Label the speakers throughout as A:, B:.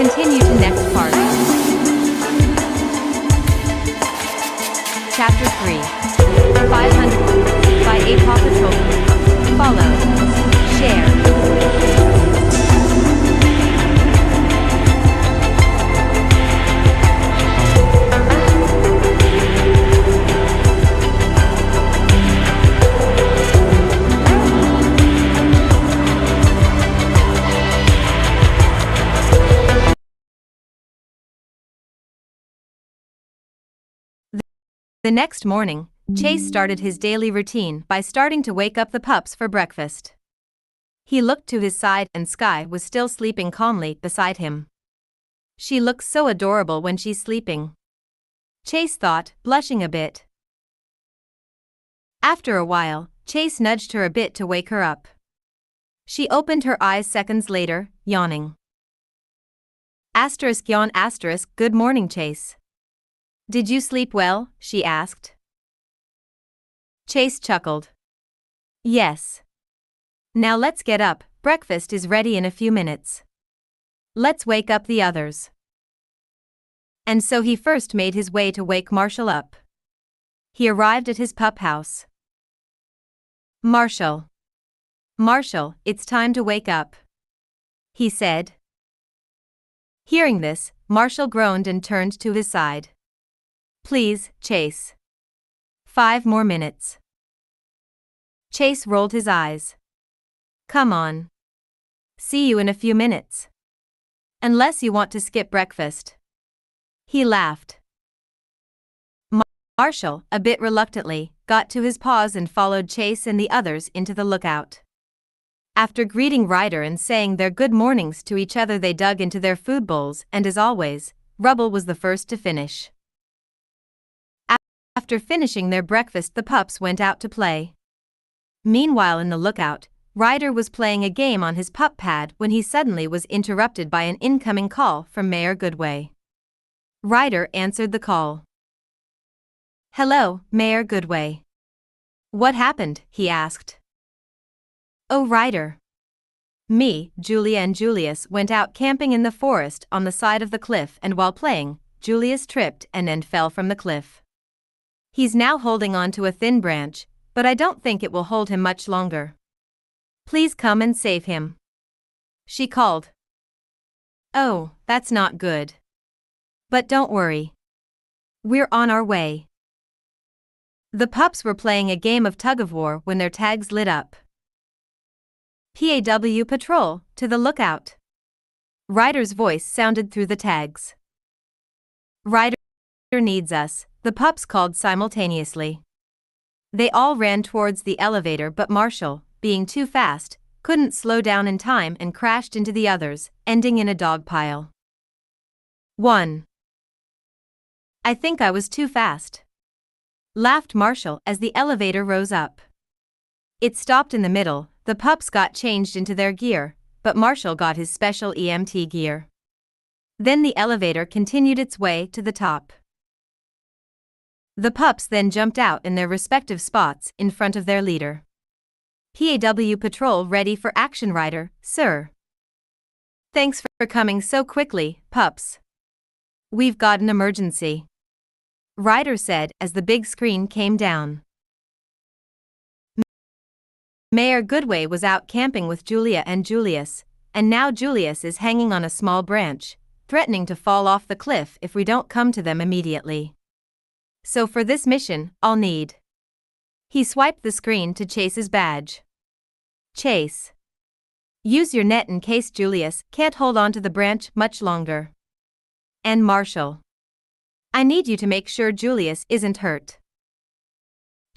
A: Continue to next part. Chapter 3. 500 by APawPatrolFanatic. Follow. Share. The next morning, Chase started his daily routine by starting to wake up the pups for breakfast. He looked to his side and Sky was still sleeping calmly beside him. She looks so adorable when she's sleeping, Chase thought, blushing a bit. After a while, Chase nudged her a bit to wake her up. She opened her eyes seconds later, yawning. Yawn *, good morning, Chase. Did you sleep well? She asked. Chase chuckled. Yes. Now let's get up, breakfast is ready in a few minutes. Let's wake up the others. And so he first made his way to wake Marshall up. He arrived at his pup house. Marshall, it's time to wake up, he said. Hearing this, Marshall groaned and turned to his side. Please, Chase. 5 more minutes. Chase rolled his eyes. Come on. See you in a few minutes. Unless you want to skip breakfast. He laughed. Marshall, a bit reluctantly, got to his paws and followed Chase and the others into the lookout. After greeting Ryder and saying their good mornings to each other, they dug into their food bowls, and as always, Rubble was the first to finish. After finishing their breakfast, the pups went out to play. Meanwhile, in the lookout, Ryder was playing a game on his pup pad when he suddenly was interrupted by an incoming call from Mayor Goodway. Ryder answered the call. Hello, Mayor Goodway. What happened? He asked. Oh, Ryder. Me, Julia and Julius went out camping in the forest on the side of the cliff, and while playing, Julius tripped and then fell from the cliff. He's now holding on to a thin branch, but I don't think it will hold him much longer. Please come and save him. She called. Oh, that's not good. But don't worry. We're on our way. The pups were playing a game of tug-of-war when their tags lit up. PAW Patrol, to the lookout. Ryder's voice sounded through the tags. Ryder needs us, the pups called simultaneously. They all ran towards the elevator, but Marshall, being too fast, couldn't slow down in time and crashed into the others, ending in a dog pile. 1. I think I was too fast, laughed Marshall as the elevator rose up. It stopped in the middle. The pups got changed into their gear, but Marshall got his special EMT gear. Then the elevator continued its way to the top. The pups then jumped out in their respective spots in front of their leader. PAW Patrol ready for action, Ryder, sir. Thanks for coming so quickly, pups. We've got an emergency, Ryder said as the big screen came down. Mayor Goodway was out camping with Julia and Julius, and now Julius is hanging on a small branch, threatening to fall off the cliff if we don't come to them immediately. So for this mission, I'll need. He swiped the screen to Chase's badge. Chase. Use your net in case Julius can't hold on to the branch much longer. And Marshall. I need you to make sure Julius isn't hurt.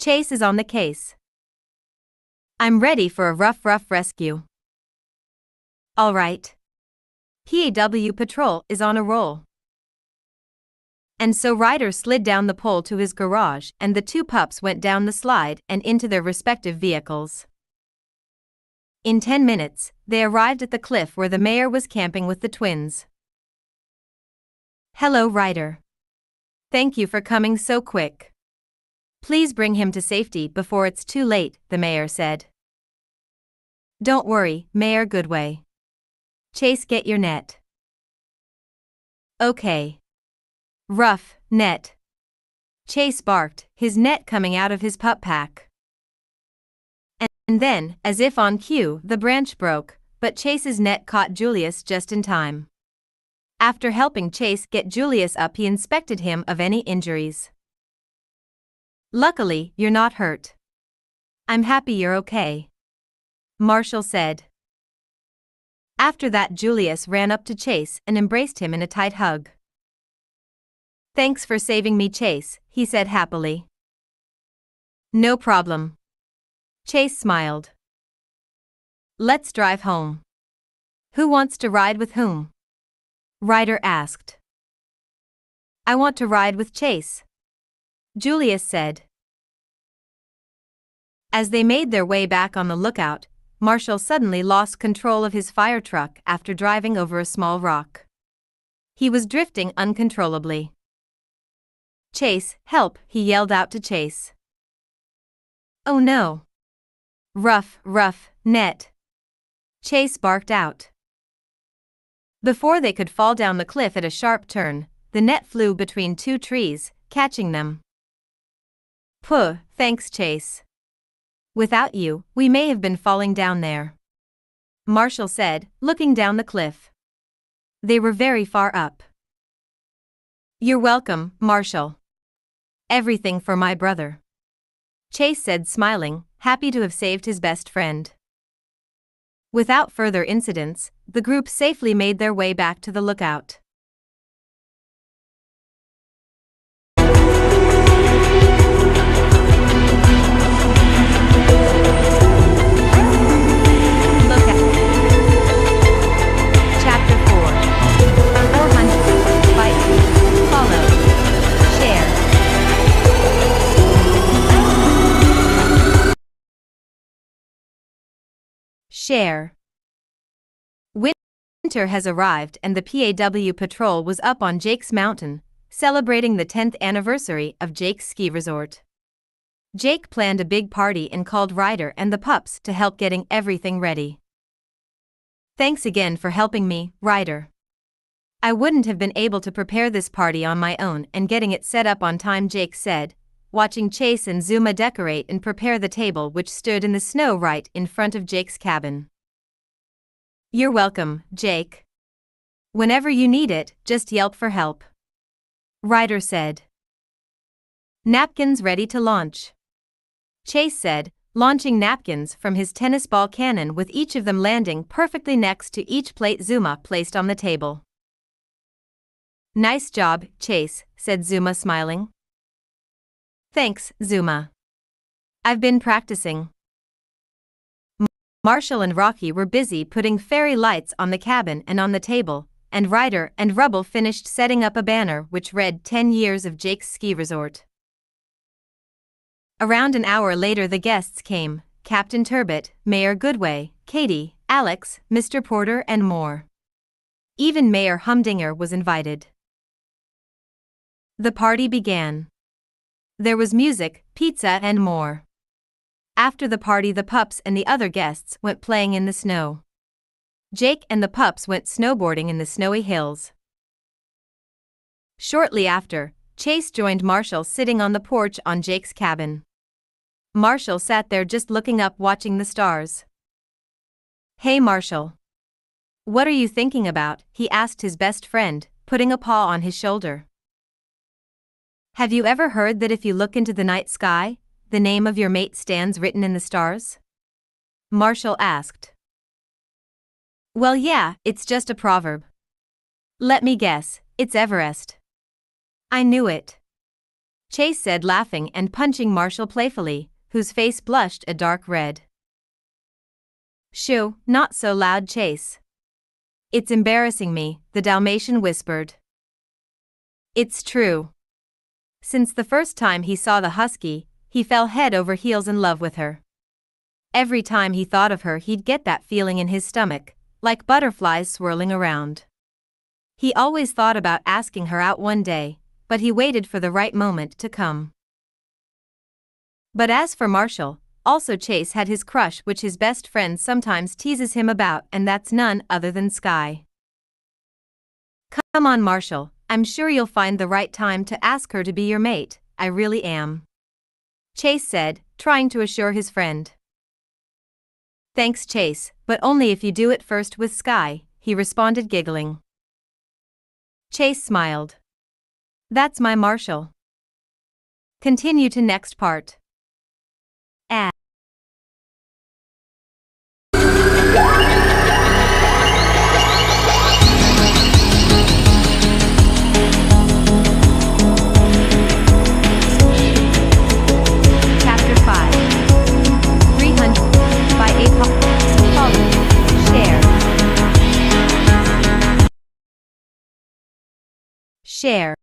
A: Chase is on the case. I'm ready for a rough rescue. All right. PAW Patrol is on a roll. And so Ryder slid down the pole to his garage and the two pups went down the slide and into their respective vehicles. In 10 minutes, they arrived at the cliff where the mayor was camping with the twins. Hello, Ryder. Thank you for coming so quick. Please bring him to safety before it's too late, the mayor said. Don't worry, Mayor Goodway. Chase, get your net. Okay. Rough net. Chase barked, his net coming out of his pup pack. And then, as if on cue, the branch broke, but Chase's net caught Julius just in time. After helping Chase get Julius up, he inspected him of any injuries. Luckily, you're not hurt. I'm happy you're okay, Marshall said. After that, Julius ran up to Chase and embraced him in a tight hug. Thanks for saving me, Chase, he said happily. No problem. Chase smiled. Let's drive home. Who wants to ride with whom? Ryder asked. I want to ride with Chase, Julius said. As they made their way back on the lookout, Marshall suddenly lost control of his fire truck after driving over a small rock. He was drifting uncontrollably. Chase, help, he yelled out to Chase. Oh no. Rough net. Chase barked out. Before they could fall down the cliff at a sharp turn, the net flew between two trees, catching them. Puh, thanks, Chase. Without you, we may have been falling down there, Marshall said, looking down the cliff. They were very far up. You're welcome, Marshall. Everything for my brother, Chase said, smiling, happy to have saved his best friend. Without further incidents, the group safely made their way back to the lookout. Chapter 4. 400. Like, follow, share. Share. Winter has arrived and the PAW Patrol was up on Jake's Mountain, celebrating the 10th anniversary of Jake's ski resort. Jake planned a big party and called Ryder and the pups to help getting everything ready. Thanks again for helping me, Ryder. I wouldn't have been able to prepare this party on my own and getting it set up on time, Jake said, watching Chase and Zuma decorate and prepare the table which stood in the snow right in front of Jake's cabin. You're welcome, Jake. Whenever you need it, just yelp for help. Ryder said. Napkins ready to launch. Chase said, launching napkins from his tennis ball cannon with each of them landing perfectly next to each plate Zuma placed on the table. Nice job, Chase, said Zuma smiling. Thanks, Zuma. I've been practicing. Marshall and Rocky were busy putting fairy lights on the cabin and on the table, and Ryder and Rubble finished setting up a banner which read 10 years of Jake's ski resort. Around an hour later the guests came, Captain Turbot, Mayor Goodway, Katie, Alex, Mr. Porter and more. Even Mayor Humdinger was invited. The party began. There was music, pizza and more. After the party the pups and the other guests went playing in the snow. Jake and the pups went snowboarding in the snowy hills. Shortly after, Chase joined Marshall sitting on the porch on Jake's cabin. Marshall sat there just looking up watching the stars. Hey Marshall. What are you thinking about? He asked his best friend, putting a paw on his shoulder. Have you ever heard that if you look into the night sky, the name of your mate stands written in the stars? Marshall asked. Well yeah, it's just a proverb. Let me guess, it's Everest. I knew it. Chase said laughing and punching Marshall playfully, whose face blushed a dark red. Shoo, not so loud Chase. It's embarrassing me, the Dalmatian whispered. It's true. Since the first time he saw the husky, he fell head over heels in love with her. Every time he thought of her he'd get that feeling in his stomach, like butterflies swirling around. He always thought about asking her out one day, but he waited for the right moment to come. But as for Marshall, also Chase had his crush which his best friend sometimes teases him about, and that's none other than Sky. Come on Marshall, I'm sure you'll find the right time to ask her to be your mate, I really am. Chase said, trying to assure his friend. Thanks Chase, but only if you do it first with Sky, he responded giggling. Chase smiled. That's my Marshall. Continue to next part. Chapter 5. 300 by APawPatrolFanatic. Share.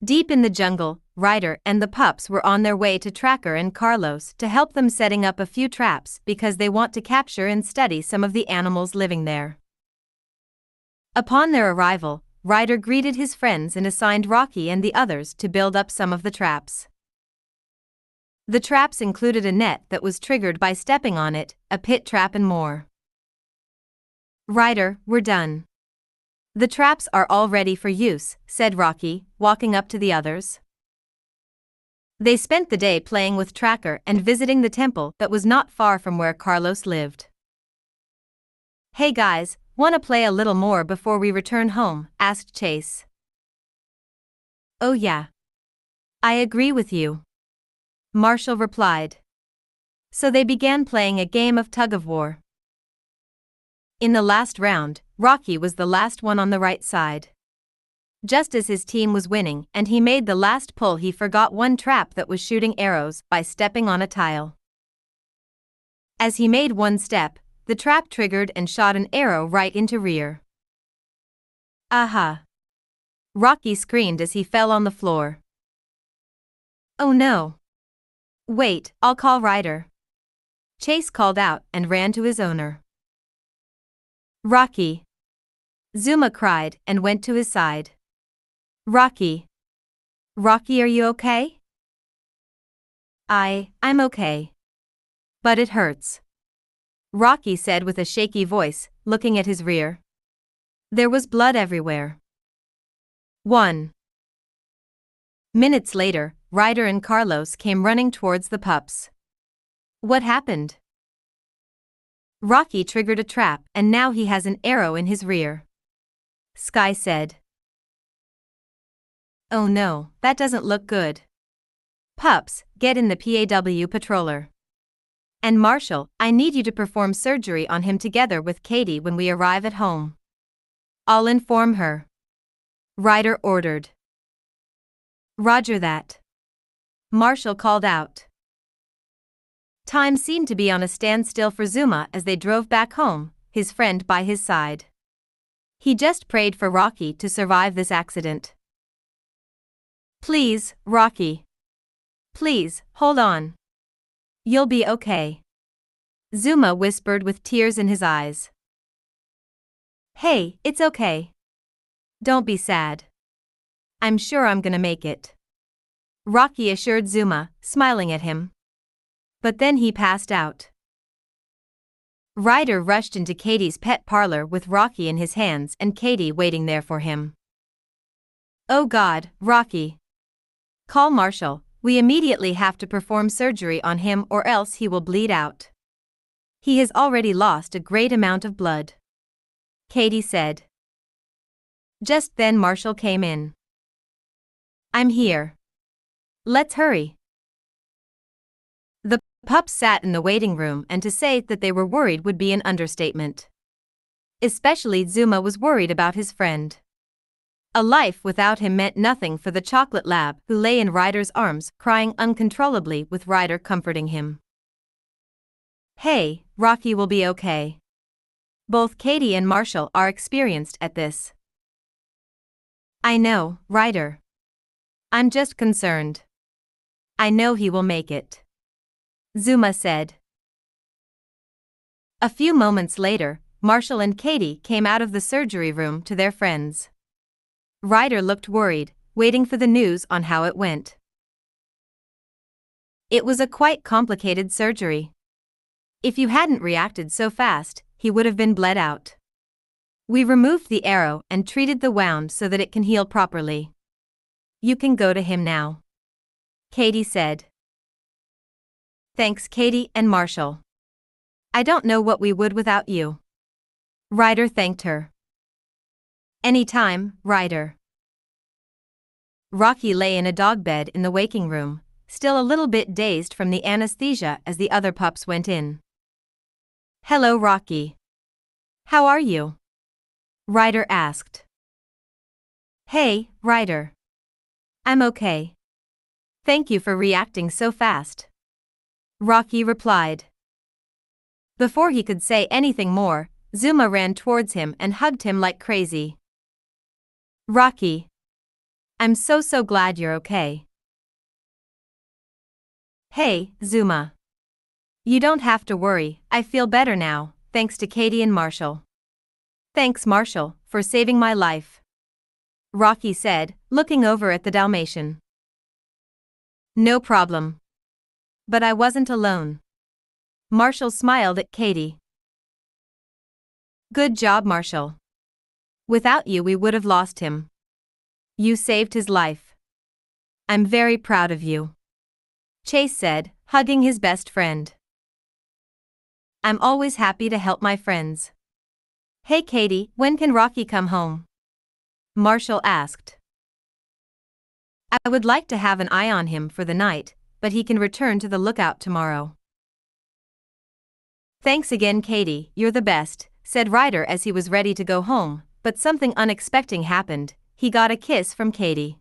A: Deep in the jungle, Ryder and the pups were on their way to Tracker and Carlos to help them setting up a few traps because they want to capture and study some of the animals living there. Upon their arrival, Ryder greeted his friends and assigned Rocky and the others to build up some of the traps. The traps included a net that was triggered by stepping on it, a pit trap and more. Ryder, we're done. The traps are all ready for use, said Rocky, walking up to the others. They spent the day playing with Tracker and visiting the temple that was not far from where Carlos lived. Hey guys, wanna play a little more before we return home? Asked Chase. Oh yeah. I agree with you. Marshall replied. So they began playing a game of tug-of-war. In the last round, Rocky was the last one on the right side. Just as his team was winning and he made the last pull, he forgot one trap that was shooting arrows by stepping on a tile. As he made one step, the trap triggered and shot an arrow right into rear. Aha! Rocky screamed as he fell on the floor. Oh no! Wait, I'll call Ryder. Chase called out and ran to his owner. Rocky! Zuma cried and went to his side. Rocky! Rocky, are you okay? I'm okay. But it hurts. Rocky said with a shaky voice, looking at his rear. There was blood everywhere. 1 minutes later, Ryder and Carlos came running towards the pups. What happened? Rocky triggered a trap and now he has an arrow in his rear. Sky said. Oh no, that doesn't look good. Pups, get in the PAW patroller. And Marshall, I need you to perform surgery on him together with Katie when we arrive at home. I'll inform her. Ryder ordered. Roger that. Marshall called out. Time seemed to be on a standstill for Zuma as they drove back home, his friend by his side. He just prayed for Rocky to survive this accident. Please, Rocky. Please, hold on. You'll be okay. Zuma whispered with tears in his eyes. Hey, it's okay. Don't be sad. I'm sure I'm gonna make it. Rocky assured Zuma, smiling at him. But then he passed out. Ryder rushed into Katie's pet parlor with Rocky in his hands and Katie waiting there for him. Oh God, Rocky. Call Marshall, we immediately have to perform surgery on him or else he will bleed out. He has already lost a great amount of blood. Katie said. Just then Marshall came in. I'm here. Let's hurry. The pups sat in the waiting room, and to say that they were worried would be an understatement. Especially Zuma was worried about his friend. A life without him meant nothing for the chocolate lab who lay in Ryder's arms crying uncontrollably with Ryder comforting him. Hey, Rocky will be okay. Both Katie and Marshall are experienced at this. I know, Ryder. I'm just concerned. I know he will make it. Zuma said. A few moments later, Marshall and Katie came out of the surgery room to their friends. Ryder looked worried, waiting for the news on how it went. It was a quite complicated surgery. If you hadn't reacted so fast, he would have been bled out. We removed the arrow and treated the wound so that it can heal properly. You can go to him now. Katie said. Thanks, Katie and Marshall. I don't know what we would without you. Ryder thanked her. Anytime, Ryder. Rocky lay in a dog bed in the waking room, still a little bit dazed from the anesthesia as the other pups went in. Hello, Rocky. How are you? Ryder asked. Hey, Ryder. I'm okay. Thank you for reacting so fast. Rocky replied. Before he could say anything more, Zuma ran towards him and hugged him like crazy. Rocky. I'm so glad you're okay. Hey, Zuma. You don't have to worry, I feel better now, thanks to Katie and Marshall. Thanks, Marshall, for saving my life. Rocky said, looking over at the Dalmatian. No problem. But I wasn't alone. Marshall smiled at Katie. Good job, Marshall. Without you we would have lost him. You saved his life. I'm very proud of you. Chase said, hugging his best friend. I'm always happy to help my friends. Hey Katie, when can Rocky come home? Marshall asked. I would like to have an eye on him for the night, but he can return to the lookout tomorrow. Thanks again, Katie, you're the best, said Ryder as he was ready to go home, but something unexpected happened. He got a kiss from Katie.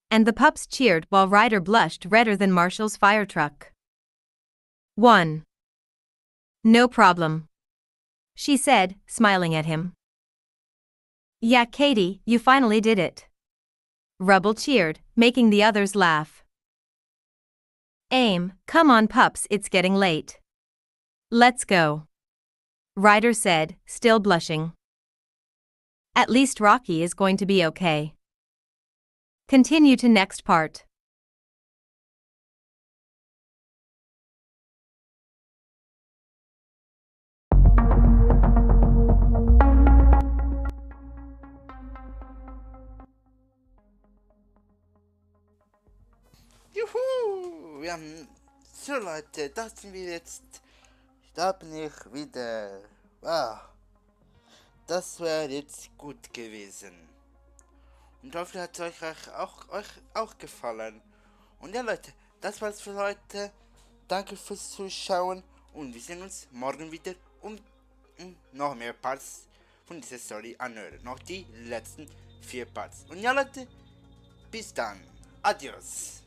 A: And the pups cheered while Ryder blushed redder than Marshall's fire truck. 1. No problem. She said, smiling at him. Yeah, Katie, you finally did it. Rubble cheered, making the others laugh. Aim, come on pups, it's getting late. Let's go. Ryder said, still blushing. At least Rocky is going to be okay. Continue to next part.
B: Juhu! So Leute, das sind wir jetzt. Da bin ich wieder. Wow. Das wäre jetzt gut gewesen. Und hoffe, hat es euch auch gefallen. Und ja Leute, das war's für heute. Danke fürs Zuschauen und wir sehen uns morgen wieder, um noch mehr Parts von dieser Story anhören. Noch die letzten 4 Parts. Und ja Leute, bis dann. Adios.